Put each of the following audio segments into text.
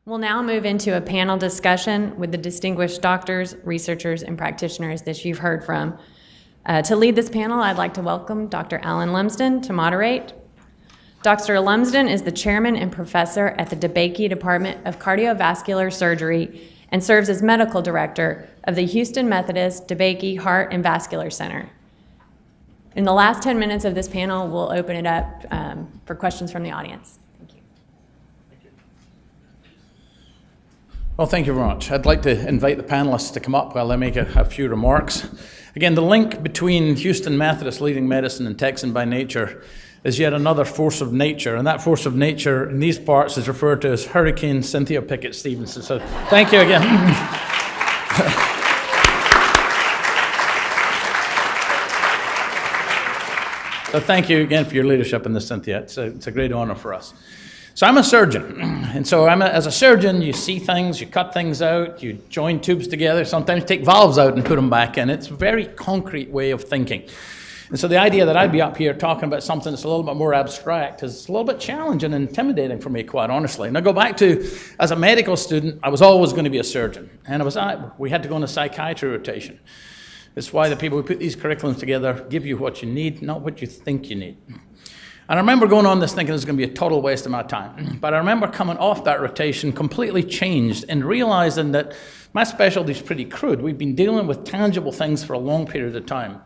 We'll now move into a panel discussion with the distinguished doctors, researchers, and practitioners that you've heard from. To lead this panel, I'd like to welcome Dr. Alan Lumsden to moderate. Dr. Lumsden is the chairman and professor at the DeBakey Department of Cardiovascular Surgery and serves as medical director of the Houston Methodist DeBakey Heart and Vascular Center. In the last 10 minutes of this panel, we'll open it up for questions from the audience. Thank you. Well, thank you very much. I'd like to invite the panelists to come up while I make a few remarks. Again, the link between Houston Methodist leading medicine and Texan by nature is yet another force of nature, and that force of nature in these parts is referred to as Hurricane Cynthia Pickett Stevenson. So thank you again. So thank you again for your leadership in this, Cynthia. It's a great honor for us. So I'm a surgeon, and so as a surgeon, you see things, you cut things out, you join tubes together, sometimes take valves out and put them back in. It's a very concrete way of thinking. And so the idea that I'd be up here talking about something that's a little bit more abstract is a little bit challenging and intimidating for me, quite honestly. And I go back to, as a medical student, I was always going to be a surgeon, and we had to go on a psychiatry rotation. It's why the people who put these curriculums together give you what you need, not what you think you need. And I remember going on this thinking it was going to be a total waste of my time. But I remember coming off that rotation completely changed and realizing that my specialty is pretty crude. We've been dealing with tangible things for a long period of time.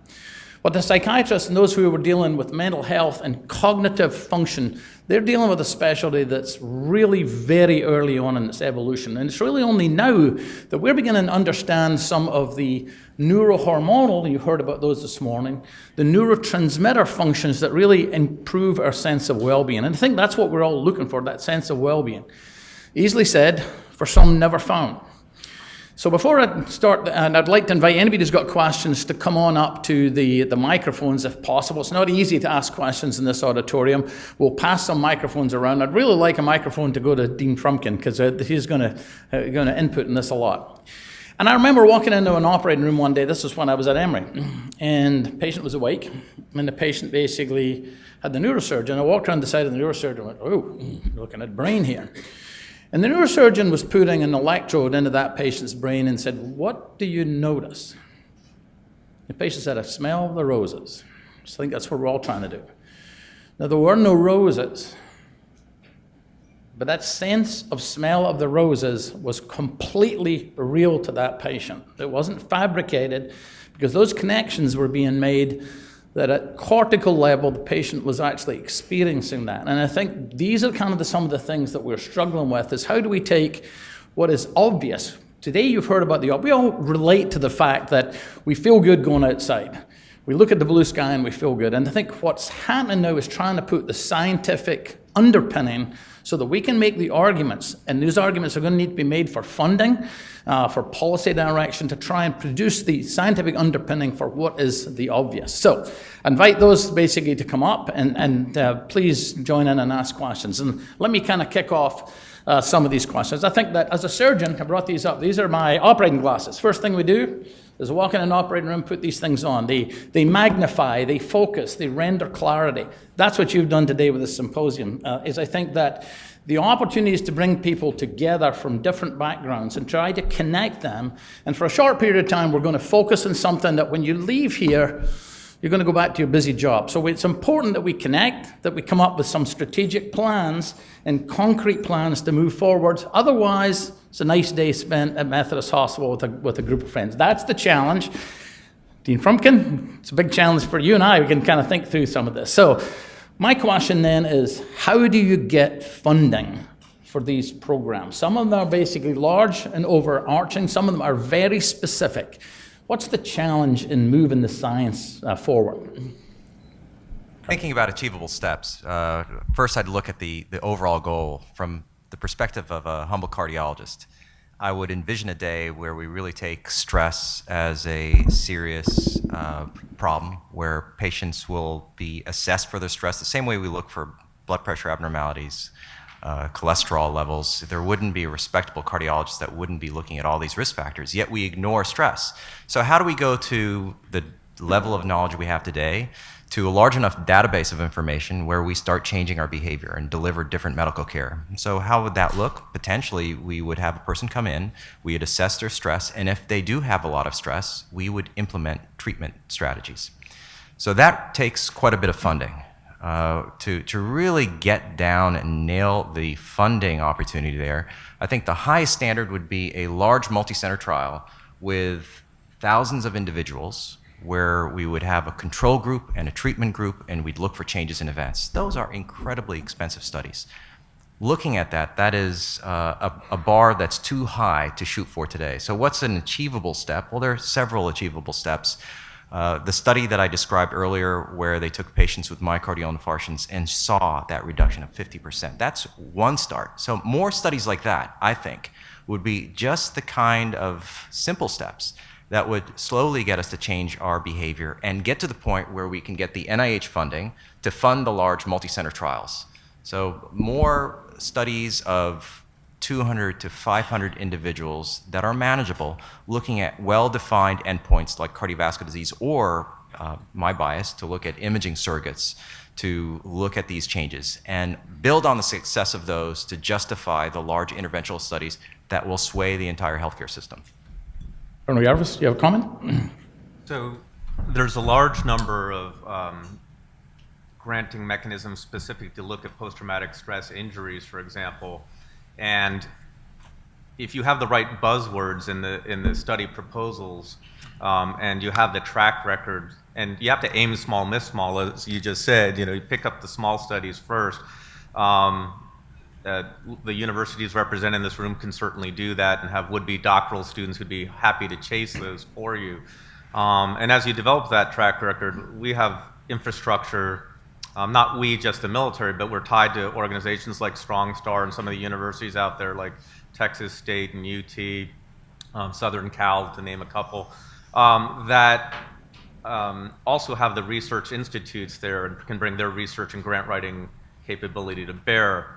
But the psychiatrists and those who were dealing with mental health and cognitive function, they're dealing with a specialty that's really very early on in its evolution. And it's really only now that we're beginning to understand some of the neurohormonal, you've heard about those this morning, the neurotransmitter functions that really improve our sense of well-being. And I think that's what we're all looking for, that sense of well-being. Easily said, for some never found. So before I start, and I'd like to invite anybody who's got questions to come on up to the microphones if possible. It's not easy to ask questions in this auditorium. We'll pass some microphones around. I'd really like a microphone to go to Dean Frumpkin because he's going to input in this a lot. And I remember walking into an operating room one day, this was when I was at Emory, and the patient was awake, and the patient basically had the neurosurgeon. I walked around the side of the neurosurgeon and went, oh, looking at brain here. And the neurosurgeon was putting an electrode into that patient's brain and said, what do you notice? The patient said, I smell the roses. So I think that's what we're all trying to do. Now, there were no roses, but that sense of smell of the roses was completely real to that patient. It wasn't fabricated because those connections were being made that at cortical level, the patient was actually experiencing that. And I think these are kind of some of the things that we're struggling with, is how do we take what is obvious? Today you've heard about we all relate to the fact that we feel good going outside. We look at the blue sky and we feel good. And I think what's happening now is trying to put the scientific underpinning so that we can make the arguments, and those arguments are going to need to be made for funding, for policy direction, to try and produce the scientific underpinning for what is the obvious. So I invite those basically to come up and please join in and ask questions. And let me kind of kick off some of these questions. I think that as a surgeon, I brought these up. These are my operating glasses. First thing we do is walk in an operating room, put these things on. They magnify, they focus, they render clarity. That's what you've done today with this symposium, is I think that the opportunity is to bring people together from different backgrounds and try to connect them. And for a short period of time, we're going to focus on something that when you leave here, you're going to go back to your busy job. So it's important that we connect, that we come up with some strategic plans and concrete plans to move forward. Otherwise, it's a nice day spent at Methodist Hospital with a group of friends. That's the challenge. Dean Frumpkin, it's a big challenge for you and I. We can kind of think through some of this. So my question then is, how do you get funding for these programs? Some of them are basically large and overarching. Some of them are very specific. What's the challenge in moving the science forward? Thinking about achievable steps, first I'd look at the overall goal from the perspective of a humble cardiologist. I would envision a day where we really take stress as a serious problem, where patients will be assessed for their stress the same way we look for blood pressure abnormalities, cholesterol levels. There wouldn't be a respectable cardiologist that wouldn't be looking at all these risk factors, yet we ignore stress. So how do we go to the level of knowledge we have today to a large enough database of information where we start changing our behavior and deliver different medical care. So how would that look? Potentially, we would have a person come in, we would assess their stress, and if they do have a lot of stress, we would implement treatment strategies. So that takes quite a bit of funding. To really get down and nail the funding opportunity there, I think the highest standard would be a large multi-center trial with thousands of individuals where we would have a control group and a treatment group, and we'd look for changes in events. Those are incredibly expensive studies. Looking at that, that is a bar that's too high to shoot for today. So what's an achievable step? Well, there are several achievable steps. The study that I described earlier where they took patients with myocardial infarctions and saw that reduction of 50%, that's one start. So more studies like that, I think, would be just the kind of simple steps that would slowly get us to change our behavior and get to the point where we can get the NIH funding to fund the large multi-center trials. So more studies of 200 to 500 individuals that are manageable, looking at well-defined endpoints like cardiovascular disease or, my bias, to look at imaging surrogates to look at these changes and build on the success of those to justify the large interventional studies that will sway the entire healthcare system. Colonel Jarvis, you have a comment? So there's a large number of granting mechanisms specific to look at post-traumatic stress injuries, for example. And if you have the right buzzwords in the study proposals, and you have the track record, and you have to aim small, miss small, as you just said, you pick up the small studies first. The universities represented in this room can certainly do that and have would-be doctoral students who'd be happy to chase those for you. And as you develop that track record, we have infrastructure, not we, just the military, but we're tied to organizations like Strong Star and some of the universities out there like Texas State and UT, Southern Cal, to name a couple, that also have the research institutes there and can bring their research and grant writing capability to bear.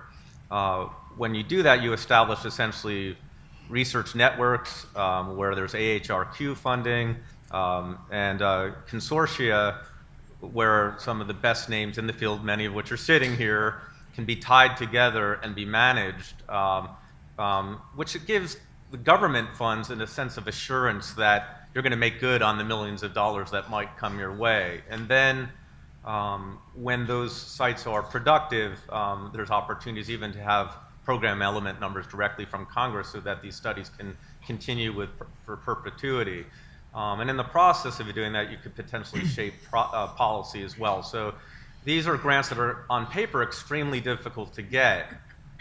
When you do that, you establish essentially research networks where there's AHRQ funding and consortia where some of the best names in the field, many of which are sitting here, can be tied together and be managed, which gives the government funds in a sense of assurance that you're going to make good on the millions of dollars that might come your way. And then when those sites are productive, there's opportunities even to have program element numbers directly from Congress so that these studies can continue for perpetuity. And in the process of doing that, you could potentially shape policy as well. So these are grants that are on paper extremely difficult to get.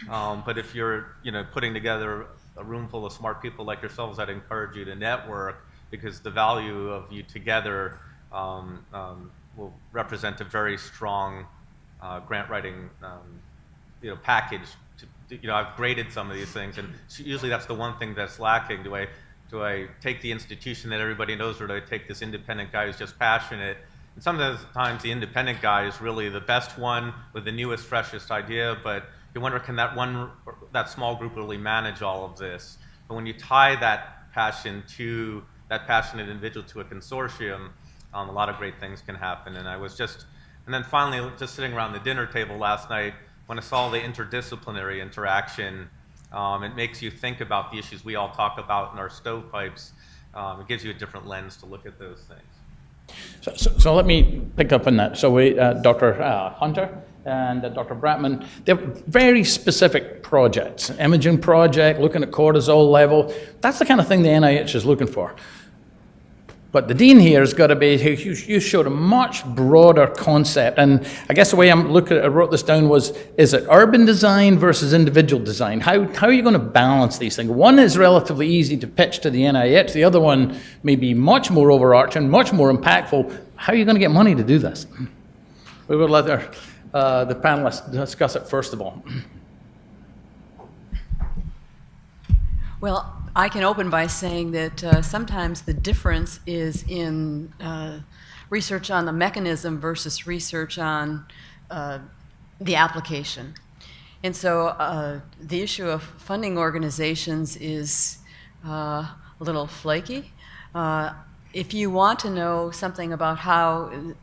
But if you're putting together a room full of smart people like yourselves, I'd encourage you to network, because the value of you together will represent a very strong grant writing package. I've graded some of these things, and usually that's the one thing that's lacking. Do I take the institution that everybody knows, or do I take this independent guy who's just passionate? And sometimes the independent guy is really the best one with the newest, freshest idea, but you wonder, can that small group really manage all of this? But when you tie that passion to that passionate individual to a consortium, a lot of great things can happen. And then finally, just sitting around the dinner table last night, when I saw the interdisciplinary interaction, it makes you think about the issues we all talk about in our stovepipes. It gives you a different lens to look at those things. So let me pick up on that. So Dr. Hunter and Dr. Bratman, they're very specific projects. Imaging project, looking at cortisol level. That's the kind of thing the NIH is looking for. But the dean here has got to be, you showed a much broader concept. And I guess the way I wrote this down was, is it urban design versus individual design? How are you going to balance these things? One is relatively easy to pitch to the NIH. The other one may be much more overarching, much more impactful. How are you going to get money to do this? We will let the panelists discuss it first of all. Well, I can open by saying that sometimes the difference is in research on the mechanism versus research on the application. And so the issue of funding organizations is a little flaky. if you want to know something about how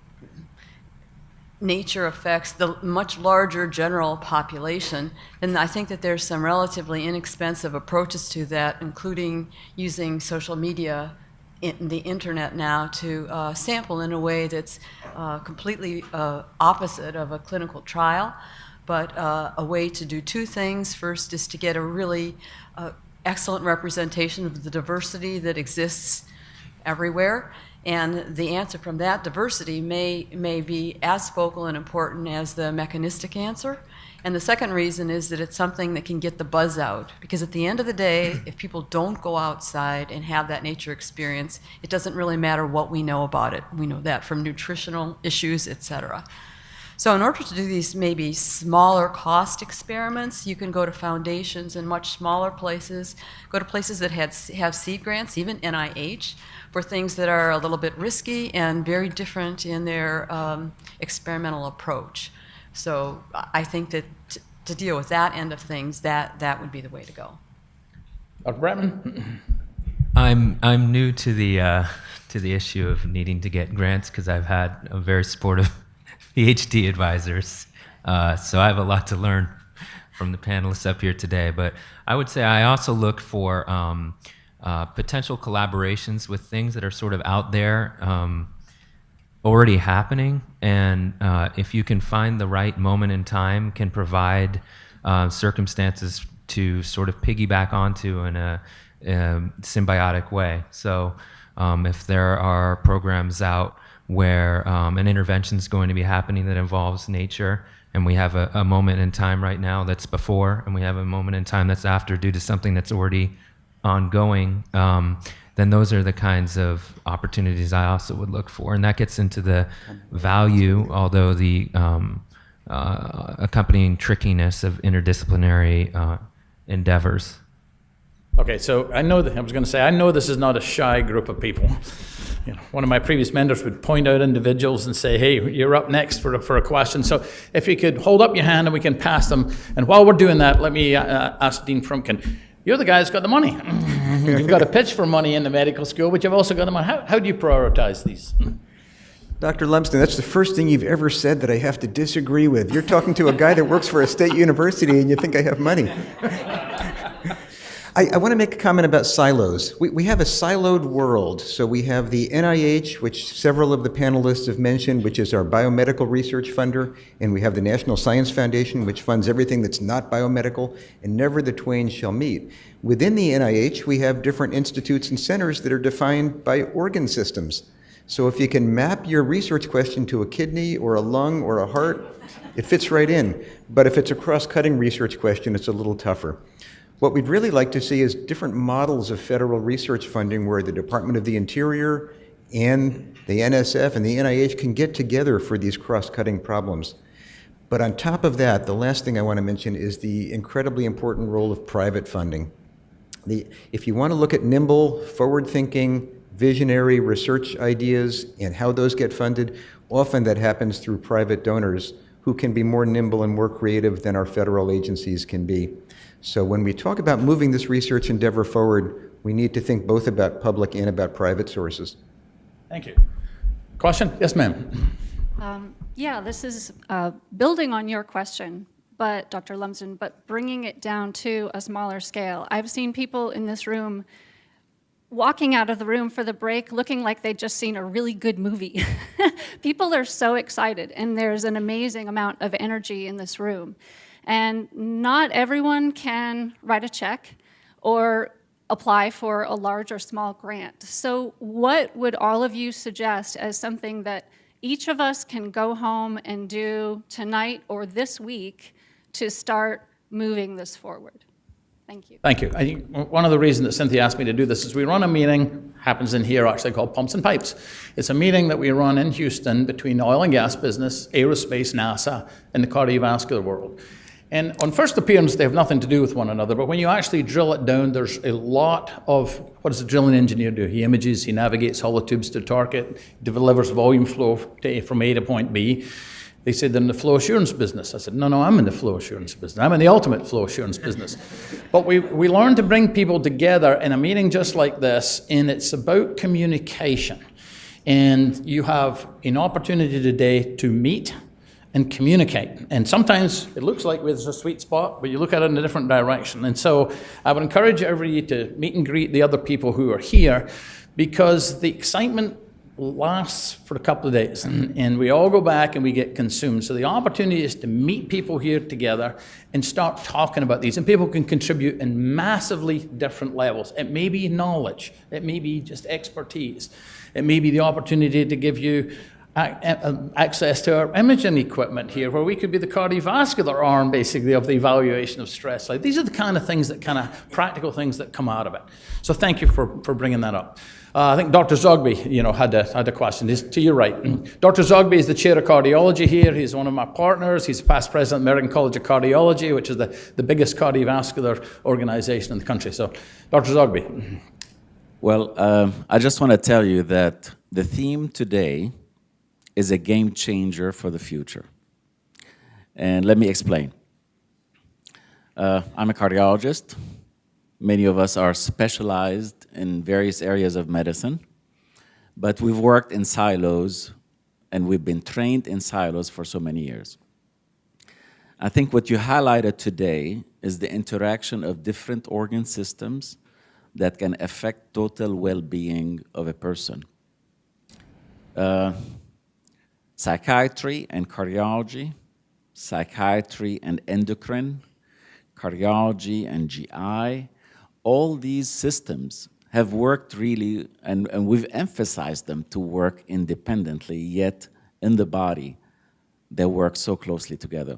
nature affects the much larger general population, then I think that there's some relatively inexpensive approaches to that, including using social media, the internet now, to sample in a way that's completely opposite of a clinical trial, but a way to do two things. First is to get a really excellent representation of the diversity that exists everywhere. And the answer from that diversity may be as focal and important as the mechanistic answer. And the second reason is that it's something that can get the buzz out. Because at the end of the day, if people don't go outside and have that nature experience, it doesn't really matter what we know about it. We know that from nutritional issues, et cetera. So in order to do these maybe smaller cost experiments, you can go to foundations in much smaller places, go to places that have seed grants, even NIH, for things that are a little bit risky and very different in their experimental approach. So I think that to deal with that end of things, that would be the way to go. Dr. Bratman? I'm new to the issue of needing to get grants because I've had a very supportive PhD advisors, so I have a lot to learn from the panelists up here today. But I would say I also look for potential collaborations with things that are sort of out there, already happening, and if you can find the right moment in time, can provide circumstances to sort of piggyback onto in a symbiotic way. So if there are programs out where an intervention is going to be happening that involves nature, and we have a moment in time right now that's before, and we have a moment in time that's after due to something that's already ongoing, then those are the kinds of opportunities I also would look for. And that gets into the value, although the accompanying trickiness of interdisciplinary endeavors. Okay, so I know this is not a shy group of people. You know, one of my previous mentors would point out individuals and say, hey, you're up next for a question. So if you could hold up your hand and we can pass them. And while we're doing that, let me ask Dean Frumkin. You're the guy who's got the money. You've got a pitch for money in the medical school, but you've also got the money. How do you prioritize these? Dr. Lumsden, that's the first thing you've ever said that I have to disagree with. You're talking to a guy that works for a state university and you think I have money. I want to make a comment about silos. We have a siloed world. So we have the NIH, which several of the panelists have mentioned, which is our biomedical research funder, and we have the National Science Foundation, which funds everything that's not biomedical, and never the twain shall meet. Within the NIH, we have different institutes and centers that are defined by organ systems. So if you can map your research question to a kidney or a lung or a heart, it fits right in. But if it's a cross-cutting research question, it's a little tougher. What we'd really like to see is different models of federal research funding where the Department of the Interior and the NSF and the NIH can get together for these cross-cutting problems. But on top of that, the last thing I want to mention is the incredibly important role of private funding. If you want to look at nimble, forward-thinking, visionary research ideas and how those get funded, often that happens through private donors who can be more nimble and more creative than our federal agencies can be. So when we talk about moving this research endeavor forward, we need to think both about public and about private sources. Thank you. Question? Yes, ma'am. Yeah, this is building on your question, but Dr. Lumsden, but bringing it down to a smaller scale. I've seen people in this room walking out of the room for the break looking like they'd just seen a really good movie. People are so excited, and there's an amazing amount of energy in this room. And not everyone can write a check or apply for a large or small grant. So what would all of you suggest as something that each of us can go home and do tonight or this week to start moving this forward? Thank you. Thank you. I think one of the reasons that Cynthia asked me to do this is we run a meeting, happens in here actually, called Pumps and Pipes. It's a meeting that we run in Houston between the oil and gas business, aerospace, NASA, and the cardiovascular world. And on first appearance, they have nothing to do with one another, but when you actually drill it down, there's a lot of, what does a drilling engineer do? He images, he navigates hollow tubes to target, delivers volume flow from A to point B. They said they're in the flow assurance business. I said, no, I'm in the flow assurance business. I'm in the ultimate flow assurance business. But we learned to bring people together in a meeting just like this, and it's about communication. And you have an opportunity today to meet and communicate. And sometimes it looks like there's a sweet spot, but you look at it in a different direction. And so I would encourage everybody to meet and greet the other people who are here, because the excitement lasts for a couple of days, and we all go back and we get consumed. So the opportunity is to meet people here together and start talking about these, and people can contribute in massively different levels. It may be knowledge, it may be just expertise, it may be the opportunity to give you access to our imaging equipment here, where we could be the cardiovascular arm, basically, of the evaluation of stress. Like, these are the kind of things, that kind of practical things that come out of it. So thank you for bringing that up. I think Dr. Zogby, had a question. He's to your right. Dr. Zogby is the chair of cardiology here. He's one of my partners. He's past president of the American College of Cardiology, which is the biggest cardiovascular organization in the country. So, Dr. Zogby. Well, I just want to tell you that the theme today is a game changer for the future. And let me explain. I'm a cardiologist. Many of us are specialized in various areas of medicine, but we've worked in silos, and we've been trained in silos for so many years. I think what you highlighted today is the interaction of different organ systems that can affect total well-being of a person. Psychiatry and cardiology, psychiatry and endocrine, cardiology and GI, all these systems have worked really, and we've emphasized them to work independently, yet in the body, they work so closely together.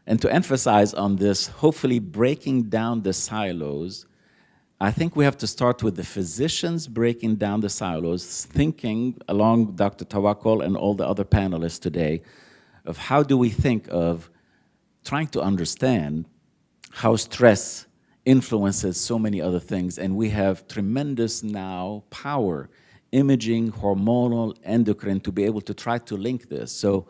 And to emphasize on this, hopefully breaking down the silos, I think we have to start with the physicians breaking down the silos, thinking along Dr. Tawakkol and all the other panelists today of how do we think of trying to understand how stress influences so many other things. And we have tremendous now power, imaging, hormonal, endocrine, to be able to try to link this. So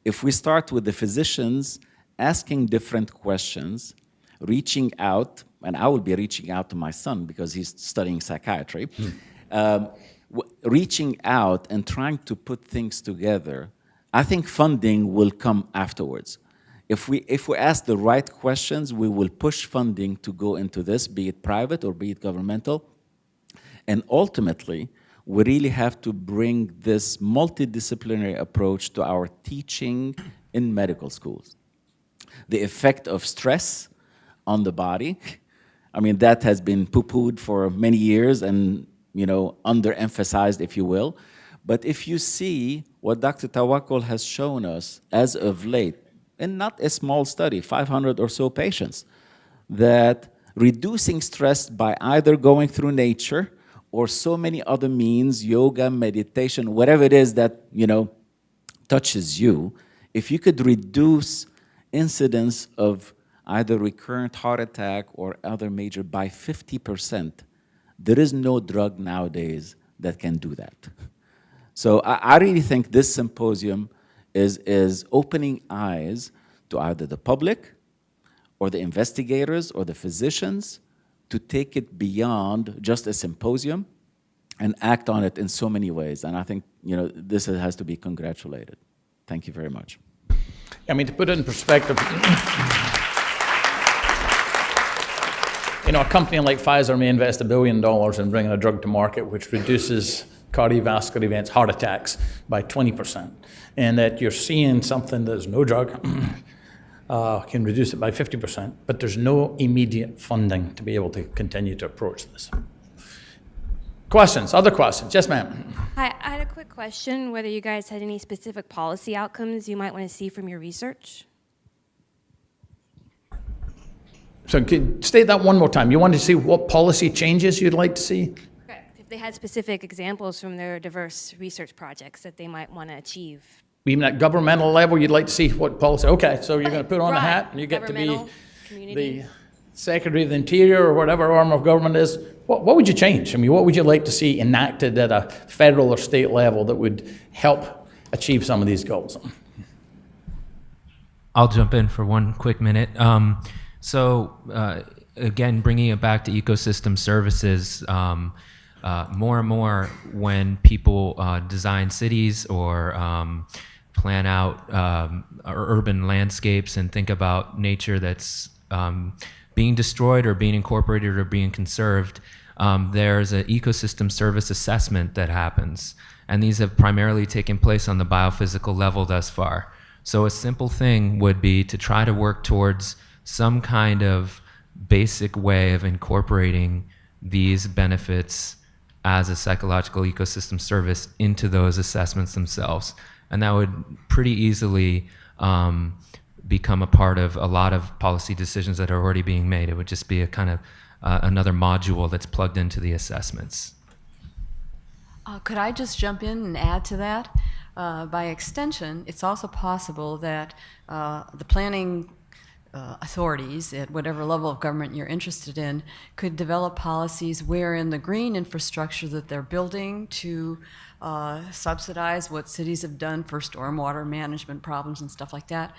if we start with the physicians asking different questions, reaching out, and I will be reaching out to my son because he's studying psychiatry, reaching out and trying to put things together, I think funding will come afterwards. If we ask the right questions, we will push funding to go into this, be it private or be it governmental. And ultimately, we really have to bring this multidisciplinary approach to our teaching in medical schools. The effect of stress on the body, I mean, that has been poo-pooed for many years and, underemphasized, if you will. But if you see what Dr. Tawakkol has shown us as of late, and not a small study, 500 or so patients, that reducing stress by either going through nature or so many other means, yoga, meditation, whatever it is that, touches you, if you could reduce incidence of either recurrent heart attack or other major by 50%, there is no drug nowadays that can do that. So I really think this symposium is opening eyes to either the public or the investigators or the physicians to take it beyond just a symposium and act on it in so many ways. And I think, this has to be congratulated. Thank you very much. I mean, to put it in perspective, a company like Pfizer may invest $1 billion in bringing a drug to market which reduces cardiovascular events, heart attacks, by 20%. And that you're seeing something there's no drug, can reduce it by 50%, but there's no immediate funding to be able to continue to approach this. Questions, other questions? Yes, ma'am. Hi, I had a quick question, whether you guys had any specific policy outcomes you might want to see from your research? So state that one more time. You wanted to see what policy changes you'd like to see? Correct. If they had specific examples from their diverse research projects that they might want to achieve. Even at governmental level, you'd like to see what policy? Okay, so you're going to put on a hat and you get to be the Secretary of the Interior or whatever arm of government is. What would you change? I mean, what would you like to see enacted at a federal or state level that would help achieve some of these goals? I'll jump in for one quick minute. Again, bringing it back to ecosystem services, more and more when people design cities or plan out urban landscapes and think about nature that's being destroyed or being incorporated or being conserved, there's an ecosystem service assessment that happens. And these have primarily taken place on the biophysical level thus far. So a simple thing would be to try to work towards some kind of basic way of incorporating these benefits as a psychological ecosystem service into those assessments themselves. And that would pretty easily become a part of a lot of policy decisions that are already being made. It would just be a kind of another module that's plugged into the assessments. Could I just jump in and add to that? By extension, it's also possible that the planning authorities at whatever level of government you're interested in could develop policies wherein the green infrastructure that they're building to subsidize what cities have done for stormwater management problems and stuff like that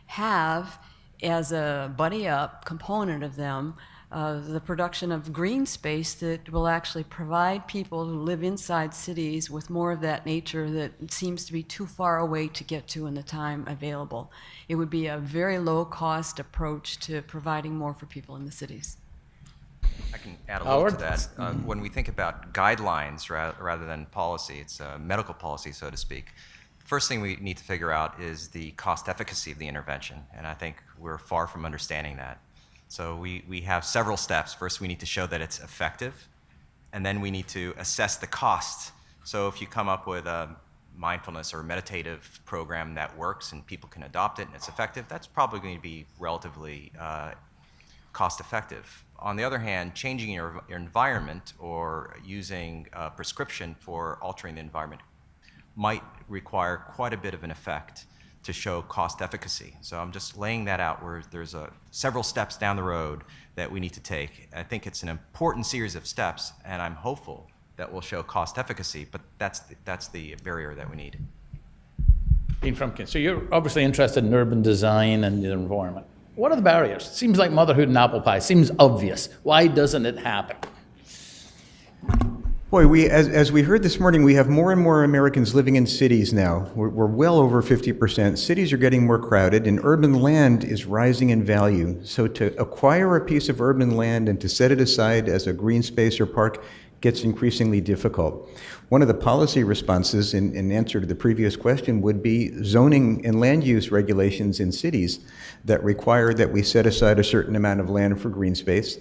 have as a buddy-up component of them the production of green space that will actually provide people who live inside cities with more of that nature that seems to be too far away to get to in the time available. It would be a very low-cost approach to providing more for people in the cities. I can add a little to that. When we think about guidelines rather than policy, it's medical policy, so to speak. First thing we need to figure out is the cost efficacy of the intervention, and I think we're far from understanding that. So we have several steps. First, we need to show that it's effective, and then we need to assess the cost. So if you come up with a mindfulness or meditative program that works and people can adopt it and it's effective, that's probably going to be relatively cost effective. On the other hand, changing your environment or using a prescription for altering the environment might require quite a bit of an effect to show cost efficacy. So I'm just laying that out where there's several steps down the road that we need to take. I think it's an important series of steps, and I'm hopeful that will show cost efficacy, but that's the barrier that we need. Dean Frumkin, so you're obviously interested in urban design and the environment. What are the barriers? It seems like motherhood and apple pie. Seems obvious. Why doesn't it happen? Boy, as we heard this morning, we have more and more Americans living in cities now. We're well over 50%. Cities are getting more crowded, and urban land is rising in value. So to acquire a piece of urban land and to set it aside as a green space or park gets increasingly difficult. One of the policy responses in answer to the previous question would be zoning and land use regulations in cities that require that we set aside a certain amount of land for green space.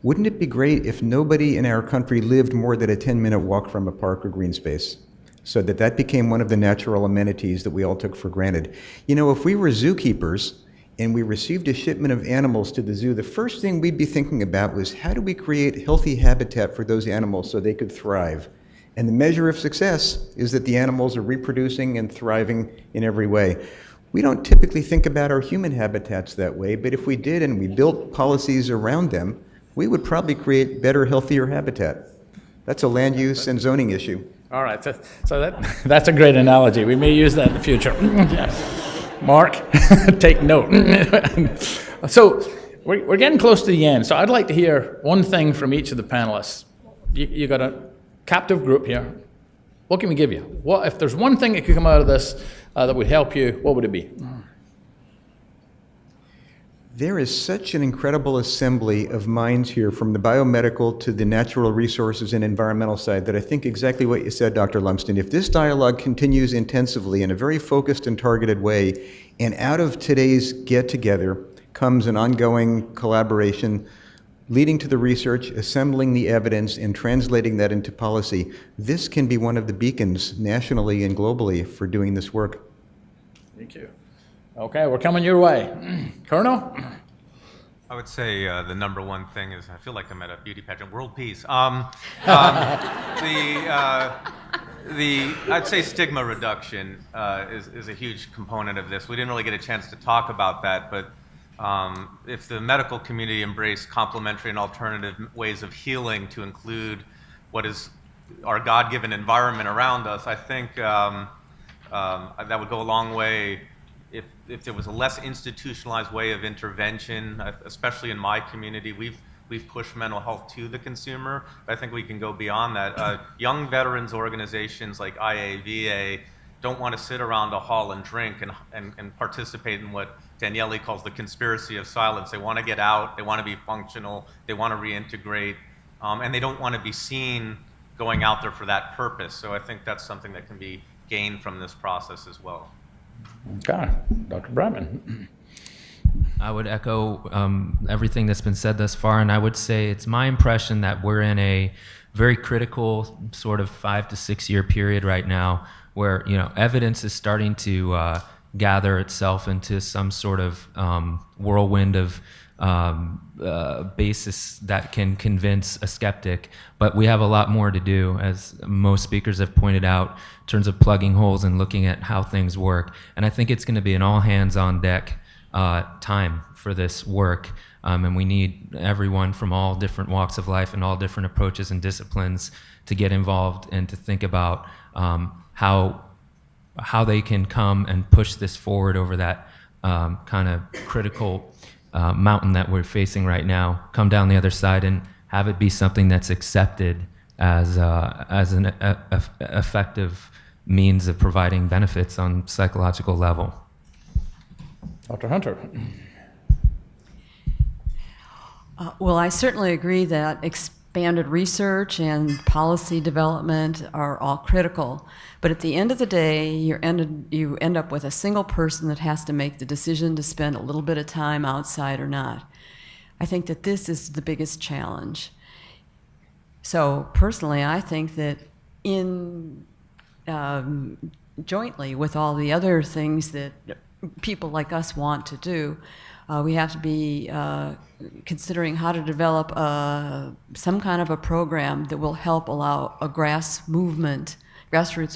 Wouldn't it be great if nobody in our country lived more than a 10-minute walk from a park or green space, so that became one of the natural amenities that we all took for granted? You know, if we were zookeepers and we received a shipment of animals to the zoo, the first thing we'd be thinking about was how do we create healthy habitat for those animals so they could thrive? And the measure of success is that the animals are reproducing and thriving in every way. We don't typically think about our human habitats that way, but if we did and we built policies around them, we would probably create better, healthier habitat. That's a land use and zoning issue. All right, so that's a great analogy. We may use that in the future. Mark, take note. So we're getting close to the end, so I'd like to hear one thing from each of the panelists. You got a captive group here. What can we give you? What if there's one thing that could come out of this that would help you, what would it be? There is such an incredible assembly of minds here, from the biomedical to the natural resources and environmental side, that I think exactly what you said, Dr. Lumsden. If this dialogue continues intensively in a very focused and targeted way, and out of today's get-together comes an ongoing collaboration leading to the research, assembling the evidence, and translating that into policy, this can be one of the beacons nationally and globally for doing this work. Thank you. Okay, we're coming your way. Colonel? I would say the number one thing is, I feel like I'm at a beauty pageant, world peace. I'd say stigma reduction is a huge component of this. We didn't really get a chance to talk about that, but if the medical community embraced complementary and alternative ways of healing to include what is our God-given environment around us, I think that would go a long way if there was a less institutionalized way of intervention, especially in my community, we've pushed mental health to the consumer. But I think we can go beyond that. Young veterans organizations like IAVA don't want to sit around a hall and drink and participate in what Daniele calls the conspiracy of silence. They want to get out, they want to be functional, they want to reintegrate, and they don't want to be seen going out there for that purpose. So I think that's something that can be gained from this process as well. Okay, Dr. Brightman. I would echo everything that's been said thus far, and I would say it's my impression that we're in a very critical sort of 5 to 6 year period right now where, you know, evidence is starting to gather itself into some sort of whirlwind of basis that can convince a skeptic, but we have a lot more to do, as most speakers have pointed out, in terms of plugging holes and looking at how things work. And I think it's going to be an all hands on deck time for this work, and we need everyone from all different walks of life and all different approaches and disciplines to get involved and to think about how they can come and push this forward over that kind of critical mountain that we're facing right now, come down the other side and have it be something that's accepted as an effective means of providing benefits on psychological level. Dr. Hunter. Well, I certainly agree that expanded research and policy development are all critical. But at the end of the day, you end up with a single person that has to make the decision to spend a little bit of time outside or not. I think that this is the biggest challenge. So personally, I think that jointly with all the other things that people like us want to do, we have to be considering how to develop some kind of a program that will help allow a grassroots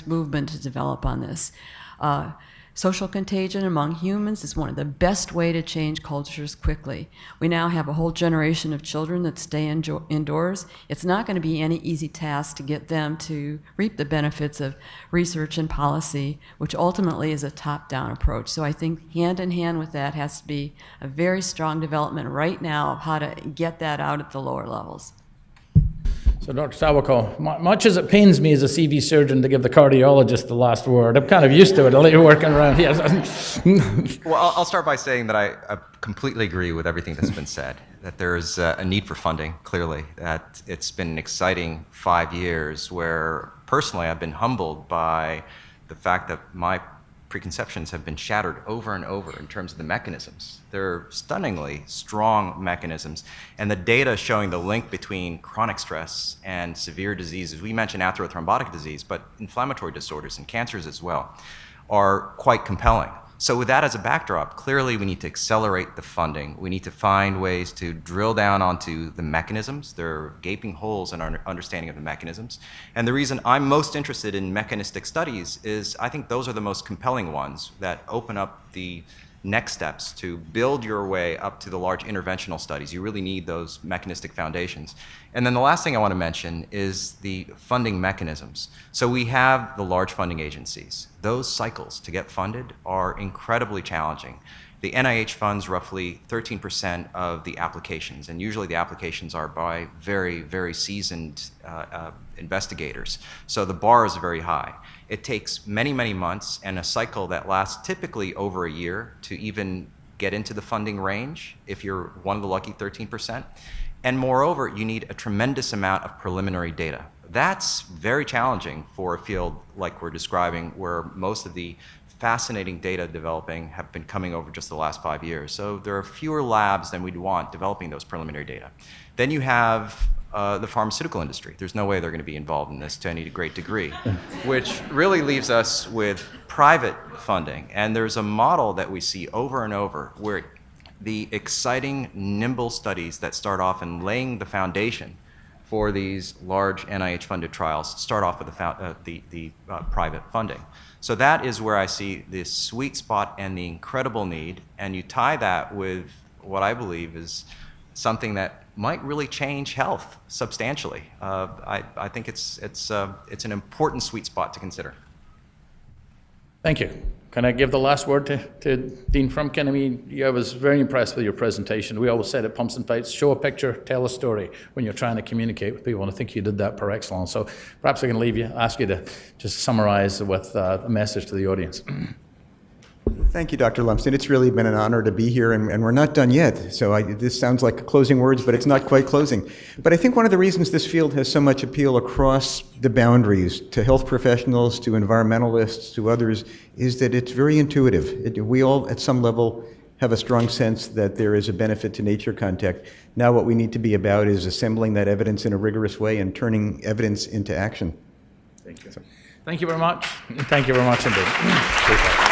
movement to develop on this. Social contagion among humans is one of the best way to change cultures quickly. We now have a whole generation of children that stay indoors. It's not going to be any easy task to get them to reap the benefits of research and policy, which ultimately is a top-down approach. So I think hand in hand with that has to be a very strong development right now of how to get that out at the lower levels. So, Dr. Sawako, much as it pains me as a CV surgeon to give the cardiologist the last word, I'm kind of used to it. I like working around here. Well, I'll start by saying that I completely agree with everything that's been said, that there's a need for funding, clearly, that it's been an exciting 5 years where personally I've been humbled by the fact that my preconceptions have been shattered over and over in terms of the mechanisms. They're stunningly strong mechanisms, and the data showing the link between chronic stress and severe diseases, we mentioned atherothrombotic disease, but inflammatory disorders and cancers as well, are quite compelling. So with that as a backdrop, clearly we need to accelerate the funding. We need to find ways to drill down onto the mechanisms. There are gaping holes in our understanding of the mechanisms. And the reason I'm most interested in mechanistic studies is I think those are the most compelling ones that open up the next steps to build your way up to the large interventional studies. You really need those mechanistic foundations. And then the last thing I want to mention is the funding mechanisms. So we have the large funding agencies. Those cycles to get funded are incredibly challenging. The NIH funds roughly 13% of the applications, and usually the applications are by very, very seasoned investigators. So the bar is very high. It takes many, many months and a cycle that lasts typically over a year to even get into the funding range if you're one of the lucky 13%. And moreover, you need a tremendous amount of preliminary data. That's very challenging for a field like we're describing, where most of the fascinating data developing have been coming over just the last 5 years. So there are fewer labs than we'd want developing those preliminary data. Then you have the pharmaceutical industry. There's no way they're going to be involved in this to any great degree, which really leaves us with private funding. And there's a model that we see over and over where the exciting, nimble studies that start off in laying the foundation for these large NIH-funded trials start off with the private funding. So that is where I see this sweet spot and the incredible need, and you tie that with what I believe is something that might really change health substantially. I think it's an important sweet spot to consider. Thank you. Can I give the last word to Dean Frumkin? I mean, I was very impressed with your presentation. We always said at Pumps and Fights, show a picture, tell a story when you're trying to communicate with people, and I think you did that par excellence. So perhaps I can ask you to just summarize with a message to the audience. Thank you, Dr. Lumsden. It's really been an honor to be here, and we're not done yet. So this sounds like closing words, but it's not quite closing. But I think one of the reasons this field has so much appeal across the boundaries to health professionals, to environmentalists, to others, is that it's very intuitive. We all, at some level, have a strong sense that there is a benefit to nature contact. Now what we need to be about is assembling that evidence in a rigorous way and turning evidence into action. Thank you. Thank you very much. Thank you very much indeed.